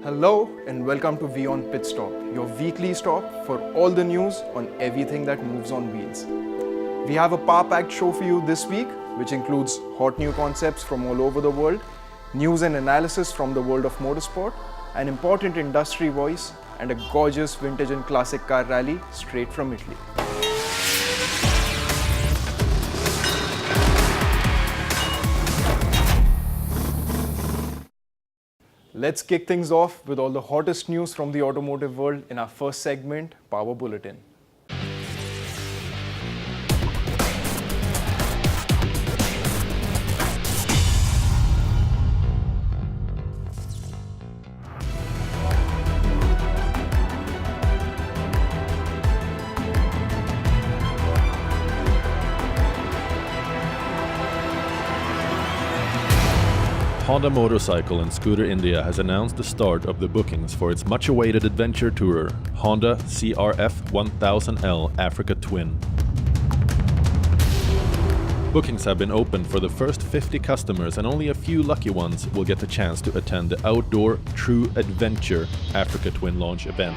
Hello and welcome to WION Pitstop, your weekly stop for all the news on everything that moves on wheels. We have a power-packed show for you this week, which includes hot new concepts from all over the world, news and analysis from the world of motorsport, an important industry voice, and a gorgeous vintage and classic car rally straight from Italy. Let's kick things off with all the hottest news from the automotive world in our first segment, Power Bulletin. Honda Motorcycle and Scooter India has announced the start of the bookings for its much-awaited adventure tourer, Honda CRF 1000L Africa Twin. Bookings have been opened for the first 50 customers, and only a few lucky ones will get the chance to attend the outdoor True Adventure Africa Twin launch event.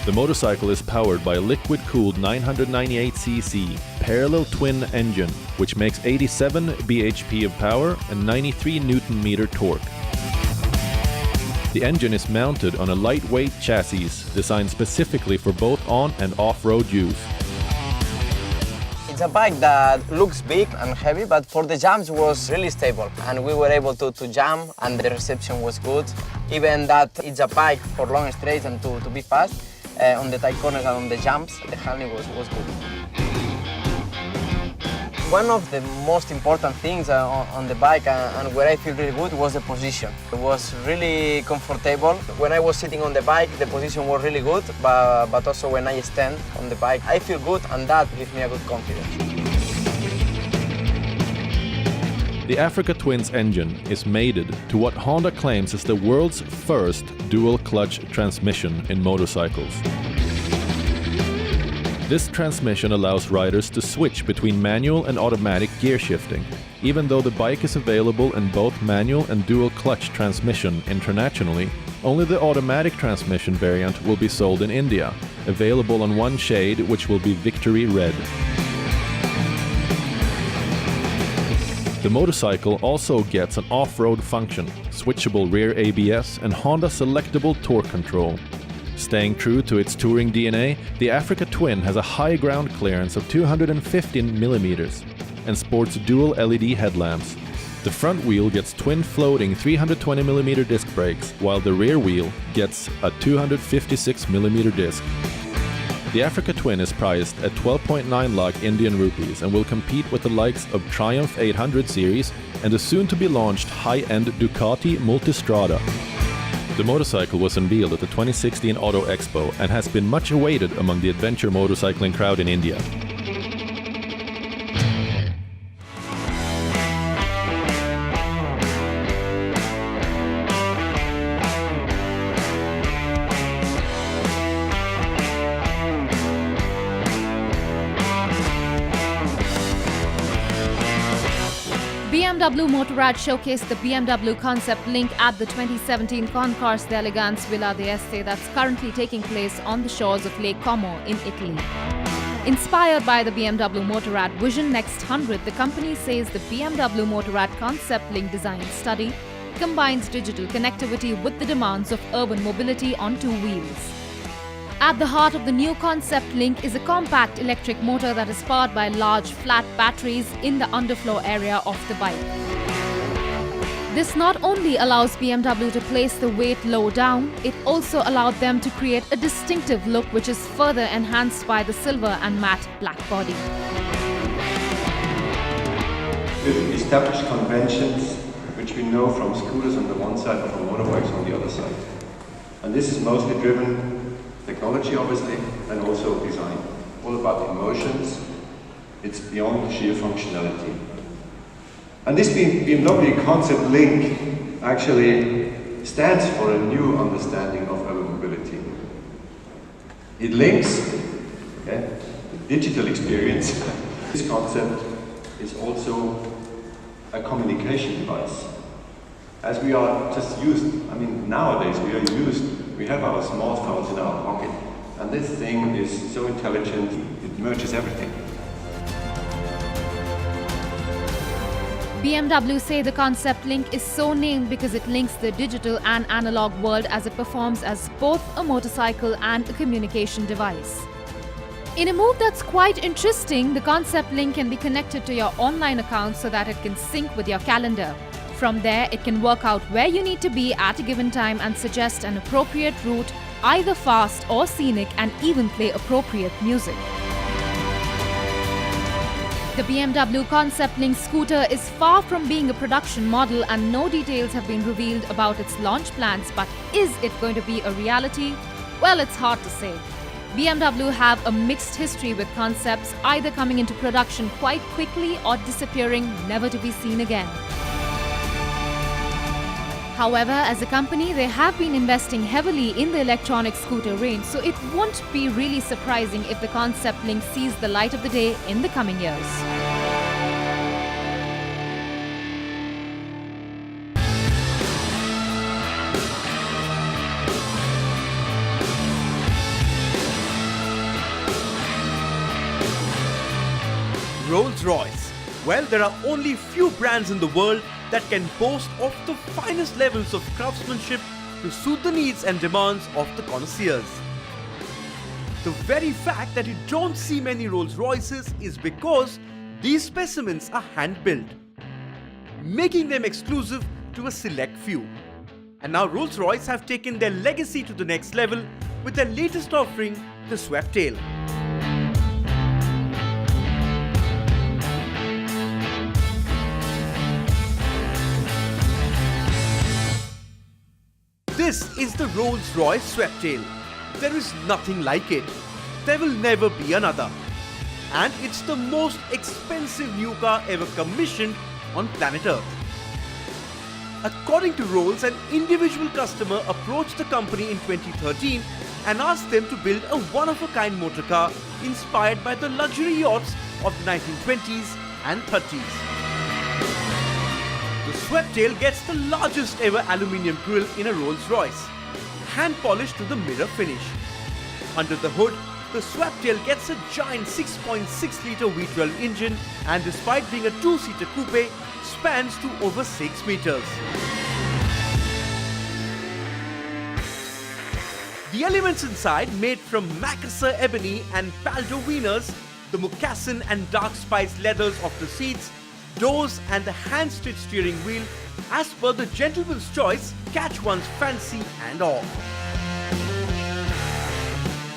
The motorcycle is powered by a liquid-cooled 998cc parallel twin engine, which makes 87 bhp of power and 93 Nm torque. The engine is mounted on a lightweight chassis designed specifically for both on- and off-road use. It's a bike that looks big and heavy, but for the jumps was really stable, and we were able to jump, and the reception was good. Even that it's a bike for long straights and to be fast. On the tight corners and on the jumps, the handling was good. One of the most important things on the bike and where I feel really good was the position. It was really comfortable. When I was sitting on the bike, the position was really good, but also when I stand on the bike, I feel good, and that gives me a good confidence. The Africa Twin's engine is mated to what Honda claims is the world's first dual-clutch transmission in motorcycles. This transmission allows riders to switch between manual and automatic gear shifting. Even though the bike is available in both manual and dual-clutch transmission internationally, only the automatic transmission variant will be sold in India, available on one shade, which will be Victory Red. The motorcycle also gets an off-road function, switchable rear ABS, and Honda selectable torque control. Staying true to its touring DNA, the Africa Twin has a high ground clearance of 215 mm and sports dual LED headlamps. The front wheel gets twin floating 320 mm disc brakes, while the rear wheel gets a 256 mm disc. The Africa Twin is priced at 12.9 lakh Indian rupees and will compete with the likes of Triumph 800 series and the soon-to-be-launched high-end Ducati Multistrada. The motorcycle was unveiled at the 2016 Auto Expo and has been much awaited among the adventure motorcycling crowd in India. BMW Motorrad showcased the BMW Concept Link at the 2017 Concours d'Elegance Villa d'Este that's currently taking place on the shores of Lake Como in Italy. Inspired by the BMW Motorrad Vision Next 100, the company says the BMW Motorrad Concept Link design study combines digital connectivity with the demands of urban mobility on two wheels. At the heart of the new Concept Link is a compact electric motor that is powered by large flat batteries in the underfloor area of the bike. This not only allows BMW to place the weight low down, it also allowed them to create a distinctive look which is further enhanced by the silver and matte black body. With established conventions which we know from scooters on the one side and from motorbikes on the other side. And this is mostly driven technology, obviously, and also design. All about emotions. It's beyond sheer functionality. And this BMW Concept Link actually stands for a new understanding of urban mobility. It links the digital experience, this concept, is also a communication device. As we are just used, nowadays we have our smartphones in our pocket, and this thing is so intelligent, it merges everything. BMW say the concept link is so named because it links the digital and analog world as it performs as both a motorcycle and a communication device. In a move that's quite interesting, the concept link can be connected to your online account so that it can sync with your calendar. From there, it can work out where you need to be at a given time and suggest an appropriate route, either fast or scenic, and even play appropriate music. The BMW Concept Link scooter is far from being a production model and no details have been revealed about its launch plans, but is it going to be a reality? Well, it's hard to say. BMW have a mixed history with concepts either coming into production quite quickly or disappearing, never to be seen again. However, as a company, they have been investing heavily in the electronic scooter range, so it won't be really surprising if the concept link sees the light of the day in the coming years. Rolls-Royce. Well, there are only few brands in the world that can boast of the finest levels of craftsmanship to suit the needs and demands of the connoisseurs. The very fact that you don't see many Rolls-Royces is because these specimens are hand-built, making them exclusive to a select few. And now Rolls-Royce have taken their legacy to the next level with their latest offering, the Sweptail. This is the Rolls-Royce Sweptail. There is nothing like it. There will never be another. And it's the most expensive new car ever commissioned on planet Earth. According to Rolls, an individual customer approached the company in 2013 and asked them to build a one-of-a-kind motor car inspired by the luxury yachts of the 1920s and 30s. The Sweptail gets the largest ever aluminium grille in a Rolls-Royce, hand-polished to the mirror finish. Under the hood, the Sweptail gets a giant 6.6-litre V12 engine and despite being a two-seater coupe, spans to over 6 meters. The elements inside, made from Macassar ebony and Paldo wieners, the moccasin and dark spice leathers of the seats, doors and the hand-stitched steering wheel, as per the gentleman's choice, catch one's fancy and awe.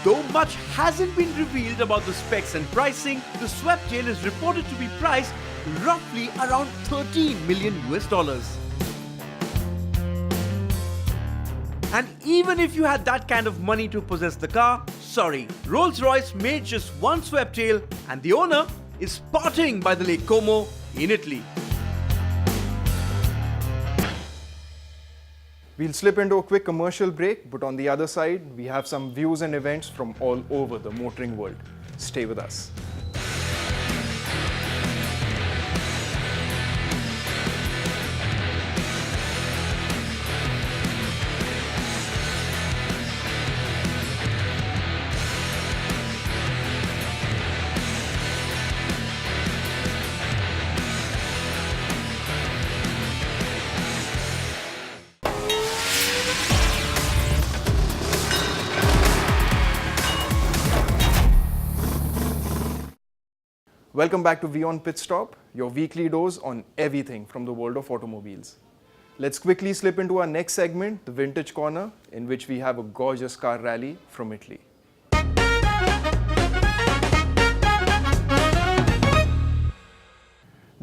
Though much hasn't been revealed about the specs and pricing, the Sweptail is reported to be priced roughly around $13 million. And even if you had that kind of money to possess the car, sorry, Rolls-Royce made just one Sweptail and the owner is partying by the Lake Como in Italy. We'll slip into a quick commercial break, but on the other side, we have some views and events from all over the motoring world. Stay with us. Welcome back to WION Pitstop, your weekly dose on everything from the world of automobiles. Let's quickly slip into our next segment, the Vintage Corner, in which we have a gorgeous car rally from Italy.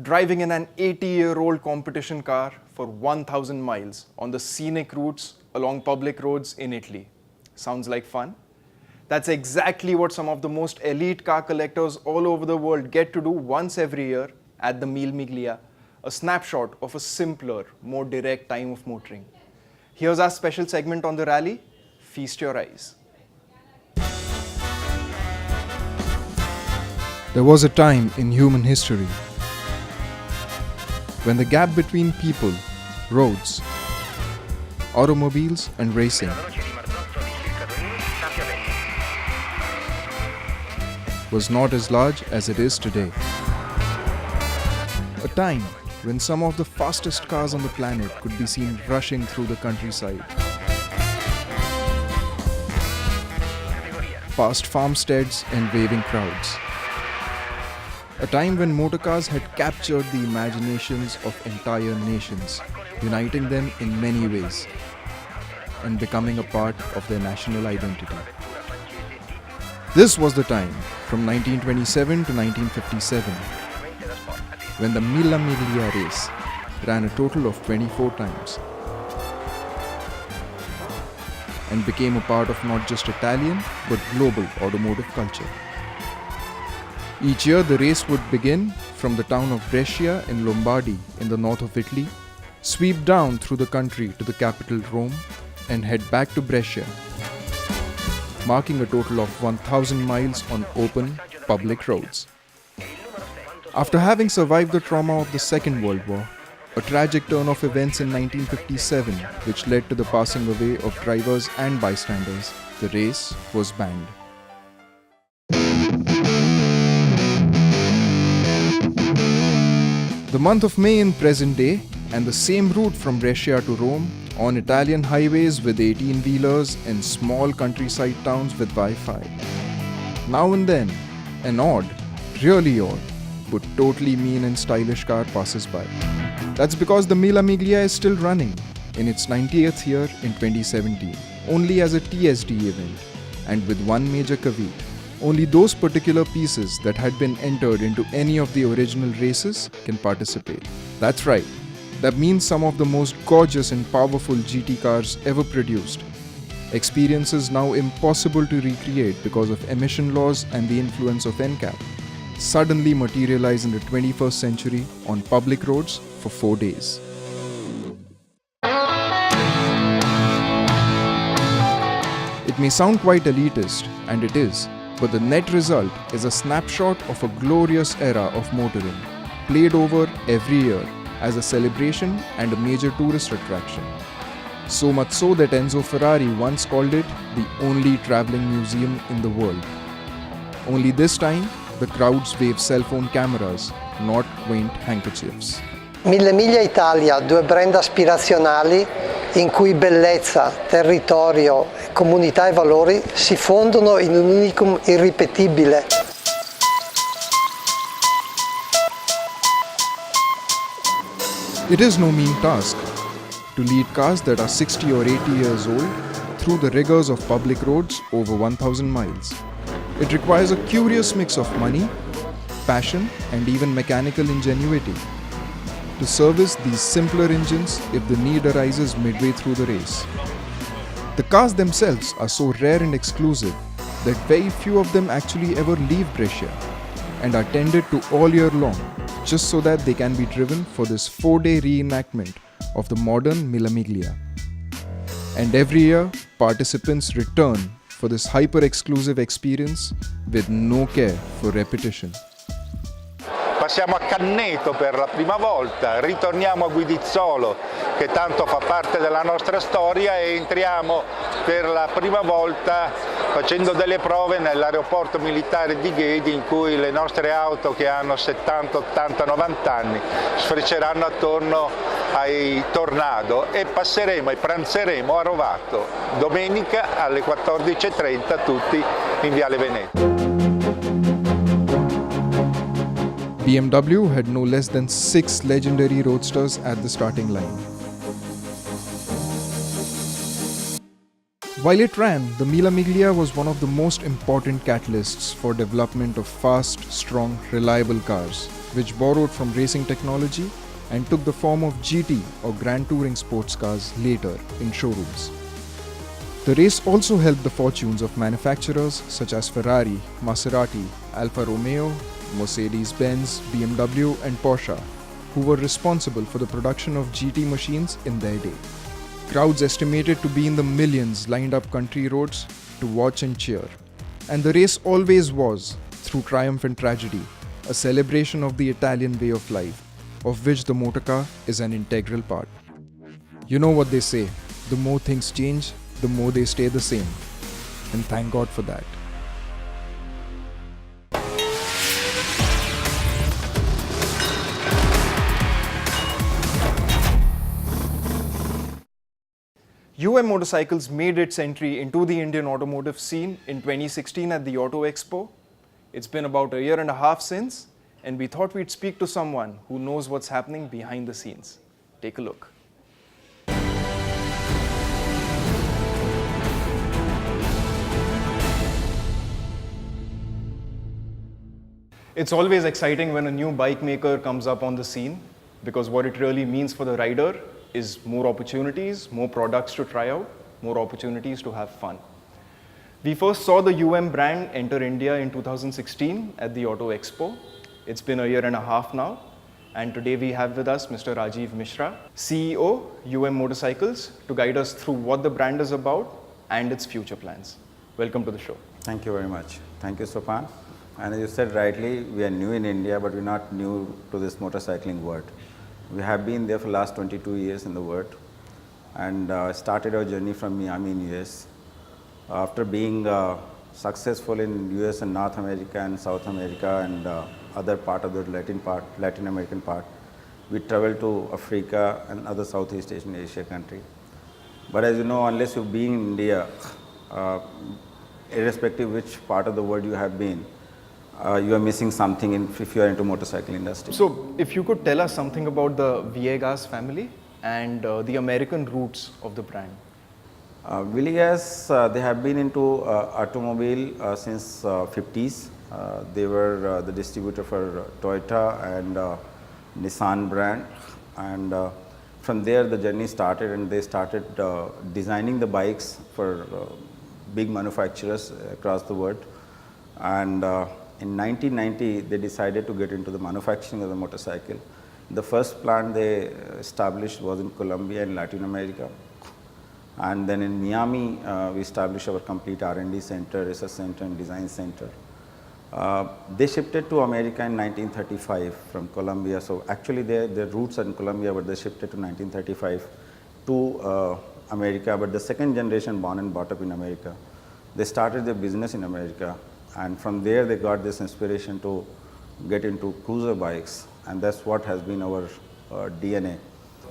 Driving in an 80-year-old competition car for 1,000 miles on the scenic routes along public roads in Italy. Sounds like fun? That's exactly what some of the most elite car collectors all over the world get to do once every year at the Mille Miglia, a snapshot of a simpler, more direct time of motoring. Here's our special segment on the rally, Feast Your Eyes. There was a time in human history when the gap between people, roads, automobiles and racing was not as large as it is today. A time when some of the fastest cars on the planet could be seen rushing through the countryside. Past farmsteads and waving crowds. A time when motorcars had captured the imaginations of entire nations, uniting them in many ways and becoming a part of their national identity. This was the time from 1927 to 1957 when the Mille Miglia race ran a total of 24 times and became a part of not just Italian but global automotive culture. Each year the race would begin from the town of Brescia in Lombardy in the north of Italy, sweep down through the country to the capital Rome and head back to Brescia, marking a total of 1,000 miles on open, public roads. After having survived the trauma of the Second World War, a tragic turn of events in 1957 which led to the passing away of drivers and bystanders, the race was banned. The month of May in present day and the same route from Brescia to Rome on Italian highways with 18-wheelers and small countryside towns with Wi-Fi. Now and then, an odd, really odd, but totally mean and stylish car passes by. That's because the Mille Miglia is still running in its 90th year in 2017, only as a TSD event and with one major caveat. Only those particular pieces that had been entered into any of the original races can participate. That's right. That means some of the most gorgeous and powerful GT cars ever produced. Experiences now impossible to recreate because of emission laws and the influence of NCAP suddenly materialize in the 21st century on public roads for 4 days. It may sound quite elitist, and it is, but the net result is a snapshot of a glorious era of motoring, played over every year as a celebration and a major tourist attraction. So much so that Enzo Ferrari once called it the only traveling museum in the world. Only this time, the crowds wave cell phone cameras, not quaint handkerchiefs. Mille Miglia Italia, due brand aspirazionali in cui bellezza, territorio, comunità e valori si fondono in un unicum irripetibile. It is no mean task to lead cars that are 60 or 80 years old through the rigors of public roads over 1,000 miles. It requires a curious mix of money, passion, and even mechanical ingenuity to service these simpler engines if the need arises midway through the race. The cars themselves are so rare and exclusive that very few of them actually ever leave Brescia and are tended to all year long just so that they can be driven for this 4-day reenactment of the modern Mille Miglia. And every year, participants return for this hyper-exclusive experience with no care for repetition. Passiamo a Canneto per la prima volta, ritorniamo a Guidizzolo che tanto fa parte della nostra storia e entriamo per la prima volta facendo delle prove nell'aeroporto militare di Ghedi in cui le nostre auto che hanno 70, 80, 90 anni sfrecceranno attorno ai Tornado e passeremo e pranzeremo a Rovato domenica alle 14:30 tutti in Viale Veneto. BMW had no less than 6 legendary roadsters at the starting line. While it ran, the Mille Miglia was one of the most important catalysts for development of fast, strong, reliable cars, which borrowed from racing technology and took the form of GT or Grand Touring sports cars later in showrooms. The race also helped the fortunes of manufacturers such as Ferrari, Maserati, Alfa Romeo, Mercedes-Benz, BMW and Porsche, who were responsible for the production of GT machines in their day. Crowds estimated to be in the millions lined up country roads to watch and cheer. And the race always was, through triumph and tragedy, a celebration of the Italian way of life, of which the motor car is an integral part. You know what they say, the more things change, the more they stay the same. And thank God for that. Motorcycles made its entry into the Indian automotive scene in 2016 at the Auto Expo. It's been about a year and a half since, and we thought we'd speak to someone who knows what's happening behind the scenes. Take a look. It's always exciting when a new bike maker comes up on the scene, because what it really means for the rider is more opportunities, more products to try out, more opportunities to have fun. We first saw the brand enter India in 2016 at the Auto Expo. It's been a year and a half now, and today we have with us Mr. Rajiv Mishra, CEO, Motorcycles, to guide us through what the brand is about and its future plans. Welcome to the show. Thank you very much. Thank you, Sopan. And as you said rightly, we are new in India, but we're not new to this motorcycling world. We have been there for the last 22 years in the world, and started our journey from Miami in US. After being successful in US and North America and South America and other part of the Latin American part, we traveled to Africa and other Southeast Asian Asia country. But as you know, unless you've been in India, irrespective which part of the world you have been, you are missing something if you are into motorcycle industry. So, if you could tell us something about the Villegas family and the American roots of the brand. Villegas, they have been into automobile since 50s. They were the distributor for Toyota and Nissan brand, and from there the journey started, and they started designing the bikes for big manufacturers across the world. And in 1990, they decided to get into the manufacturing of the motorcycle. The first plant they established was in Colombia in Latin America. And then in Miami, we established our complete R&D center, research center, and design center. They shifted to America in 1935 from Colombia. So actually their roots are in Colombia, but they shifted to 1935 to America. But the second generation born and brought up in America. They started their business in America. And from there, they got this inspiration to get into cruiser bikes, and that's what has been our DNA.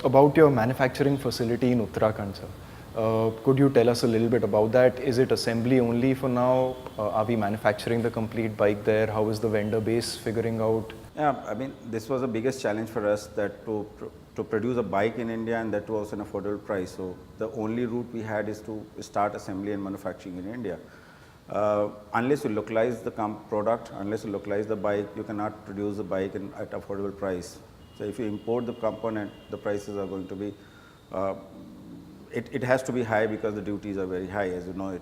About your manufacturing facility in Uttarakhand, sir, could you tell us a little bit about that? Is it assembly only for now? Are we manufacturing the complete bike there? How is the vendor base figuring out? Yeah, I mean, this was the biggest challenge for us, that to produce a bike in India, and that too also an affordable price. So the only route we had is to start assembly and manufacturing in India. Unless you localize the product, unless you localize the bike, you cannot produce the bike at affordable price. So if you import the component, the prices are going to be, it has to be high because the duties are very high, as you know it.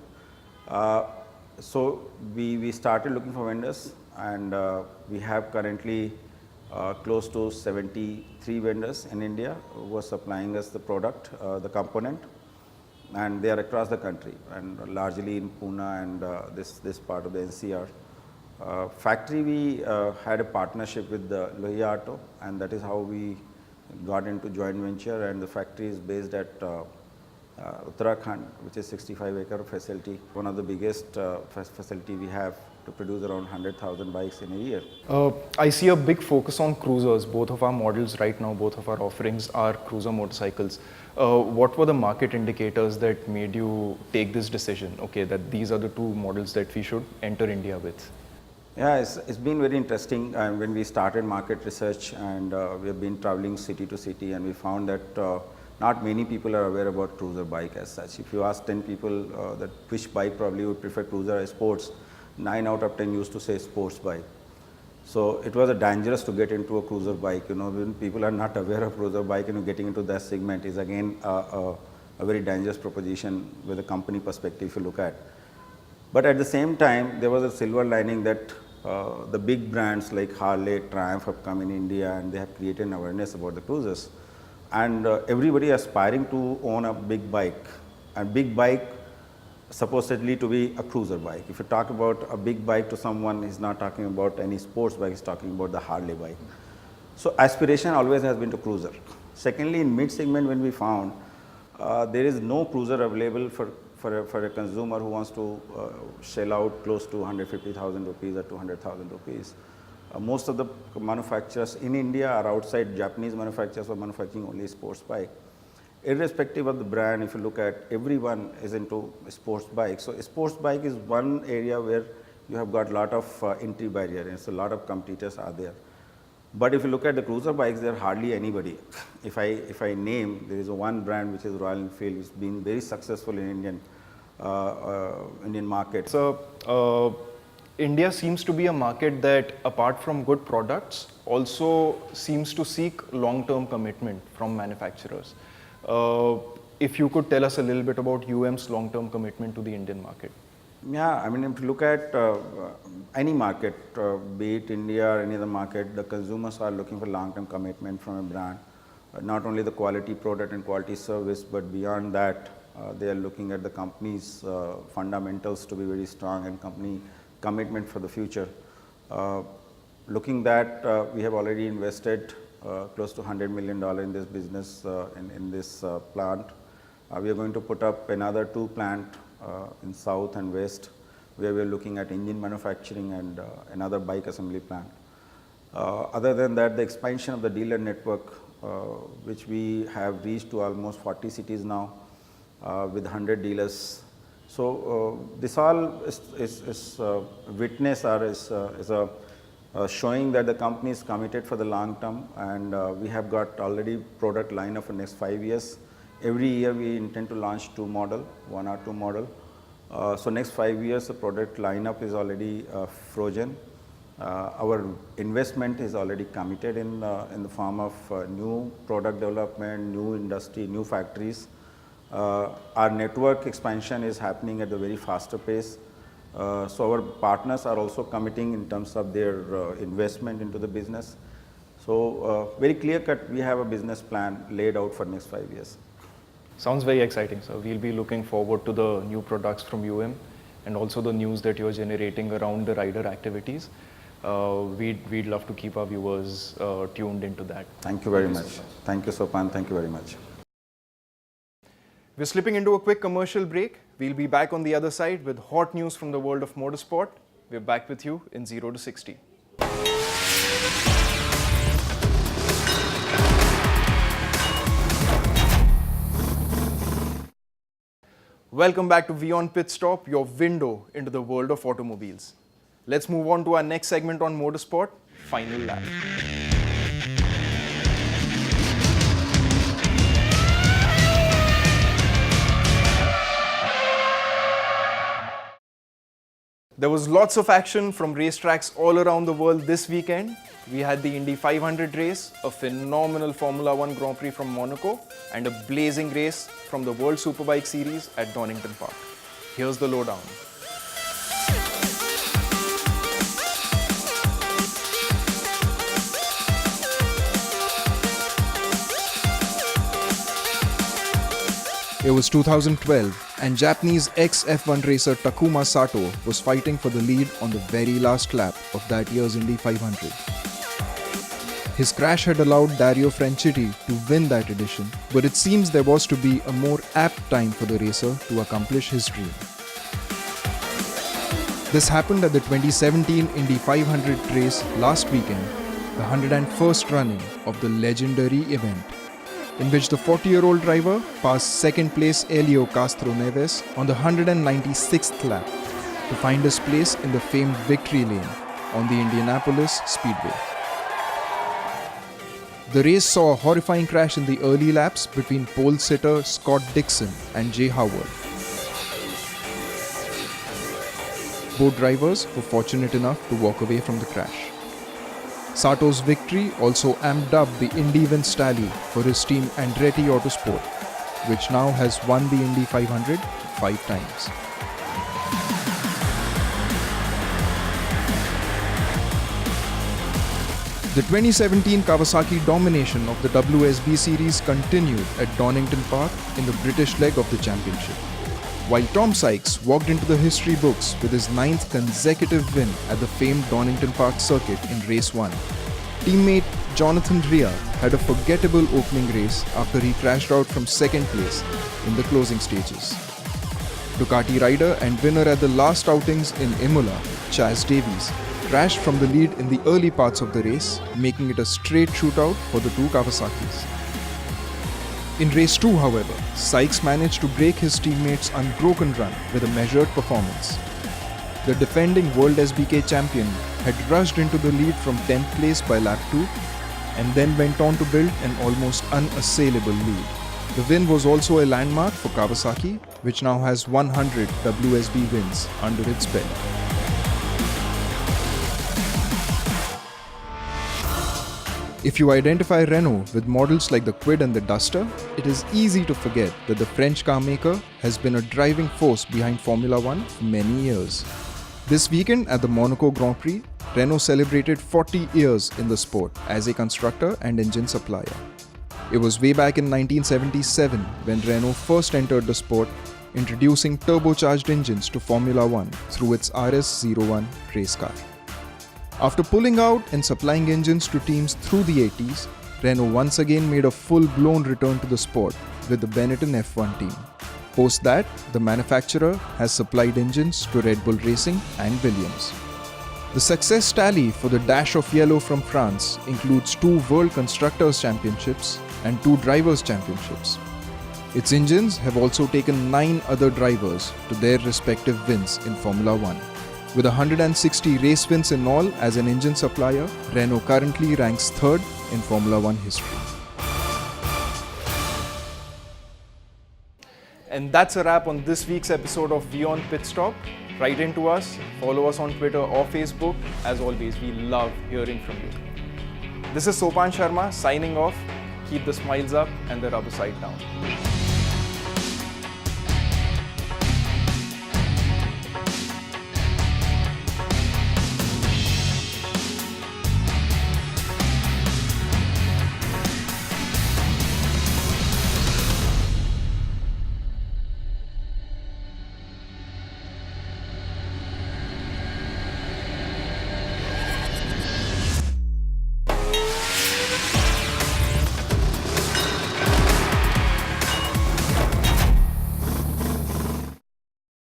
So we started looking for vendors, and we have currently close to 73 vendors in India who are supplying us the product, the component. And they are across the country, and largely in Pune and this part of the NCR. Factory, we had a partnership with Lohi Auto, and that is how we got into joint venture, and the factory is based at Uttarakhand, which is 65-acre facility, one of the biggest facility we have to produce around 100,000 bikes in a year. I see a big focus on cruisers. Both of our models right now, both of our offerings are cruiser motorcycles. What were the market indicators that made you take this decision, okay, that these are the two models that we should enter India with? Yeah, it's been very interesting. When we started market research, and we have been traveling city to city, and we found that not many people are aware about cruiser bike as such. If you ask 10 people that which bike probably would prefer cruiser or sports, 9 out of 10 used to say sports bike. So it was dangerous to get into a cruiser bike. You know, when people are not aware of cruiser bike, and getting into that segment is again a very dangerous proposition with a company perspective if you look at. But at the same time, there was a silver lining that the big brands like Harley, Triumph have come in India, and they have created an awareness about the cruisers. And everybody aspiring to own a big bike, and big bike supposedly to be a cruiser bike. If you talk about a big bike to someone, he's not talking about any sports bike, he's talking about the Harley bike. So aspiration always has been to cruiser. Secondly, in mid segment, when we found there is no cruiser available for a consumer who wants to shell out close to 150,000 rupees or 200,000 rupees. Most of the manufacturers in India are outside Japanese manufacturers for manufacturing only sports bike. Irrespective of the brand, if you look at, everyone is into sports bike. So a sports bike is one area where you have got a lot of entry barrier, and so a lot of competitors are there. But if you look at the cruiser bikes, there are hardly anybody. If I name, there is one brand which is Royal Enfield, which has been very successful in Indian market. So India seems to be a market that, apart from good products, also seems to seek long-term commitment from manufacturers. If you could tell us a little bit about UM's long-term commitment to the Indian market. Yeah, I mean, if you look at any market, be it India or any other market, the consumers are looking for long-term commitment from a brand. Not only the quality product and quality service, but beyond that, they are looking at the company's fundamentals to be very strong and company commitment for the future. Looking that, we have already invested close to $100 million in this business, in this plant. We are going to put up another 2 plants in south and west, where we are looking at engine manufacturing and another bike assembly plant. Other than that, the expansion of the dealer network, which we have reached to almost 40 cities now, with 100 dealers. So this all is witness or is showing that the company is committed for the long term, and we have got already product lineup for next 5 years. Every year we intend to launch 2 model, 1 or 2 model. So next 5 years the product lineup is already frozen. Our investment is already committed in the form of new product development, new industry, new factories. Our network expansion is happening at a very faster pace. So our partners are also committing in terms of their investment into the business. So very clear cut, we have a business plan laid out for next 5 years. Sounds very exciting, sir. We'll be looking forward to the new products from UM and also the news that you're generating around the rider activities. We'd love to keep our viewers tuned into that. Thank you very much. Thank you, Sopan. Thank you very much. We're slipping into a quick commercial break. We'll be back on the other side with hot news from the world of motorsport. We're back with you in 0 to 60. Welcome back to WION Pitstop, your window into the world of automobiles. Let's move on to our next segment on motorsport, Final Lap. There was lots of action from racetracks all around the world this weekend. We had the Indy 500 race, a phenomenal Formula 1 Grand Prix from Monaco, and a blazing race from the World Superbike Series at Donington Park. Here's the lowdown. It was 2012 and Japanese ex-F1 racer Takuma Sato was fighting for the lead on the very last lap of that year's Indy 500. His crash had allowed Dario Franchitti to win that edition, but it seems there was to be a more apt time for the racer to accomplish his dream. This happened at the 2017 Indy 500 race last weekend, the 101st running of the legendary event, in which the 40-year-old driver passed second-place Helio Castro Neves on the 196th lap to find his place in the famed victory lane on the Indianapolis Speedway. The race saw a horrifying crash in the early laps between pole sitter Scott Dixon and Jay Howard. Both drivers were fortunate enough to walk away from the crash. Sato's victory also amped up the Indy wins tally for his team Andretti Autosport, which now has won the Indy 500 5 times. The 2017 Kawasaki domination of the WSB series continued at Donington Park in the British leg of the championship, while Tom Sykes walked into the history books with his 9th consecutive win at the famed Donington Park circuit in Race 1. teammate Jonathan Rea had a forgettable opening race after he crashed out from second place in the closing stages. Ducati rider and winner at the last outings in Imola, Chaz Davies, crashed from the lead in the early parts of the race, making it a straight shootout for the two Kawasaki's. In race 2, however, Sykes managed to break his teammates' unbroken run with a measured performance. The defending World SBK champion had rushed into the lead from 10th place by lap 2 and then went on to build an almost unassailable lead. The win was also a landmark for Kawasaki, which now has 100 WSB wins under its belt. If you identify Renault with models like the Kwid and the Duster, it is easy to forget that the French car maker has been a driving force behind Formula One for many years. This weekend at the Monaco Grand Prix, Renault celebrated 40 years in the sport as a constructor and engine supplier. It was way back in 1977 when Renault first entered the sport, introducing turbocharged engines to Formula One through its RS01 race car. After pulling out and supplying engines to teams through the 80s, Renault once again made a full-blown return to the sport with the Benetton F1 team. Post that, the manufacturer has supplied engines to Red Bull Racing and Williams. The success tally for the Dash of Yellow from France includes 2 World Constructors' Championships and 2 Drivers' Championships. Its engines have also taken 9 other drivers to their respective wins in Formula One. With 160 race wins in all as an engine supplier, Renault currently ranks 3rd in Formula One history. And that's a wrap on this week's episode of WION Pitstop. Write in to us, follow us on Twitter or Facebook. As always, we love hearing from you. This is Sopan Sharma signing off. Keep the smiles up and the rubber side down.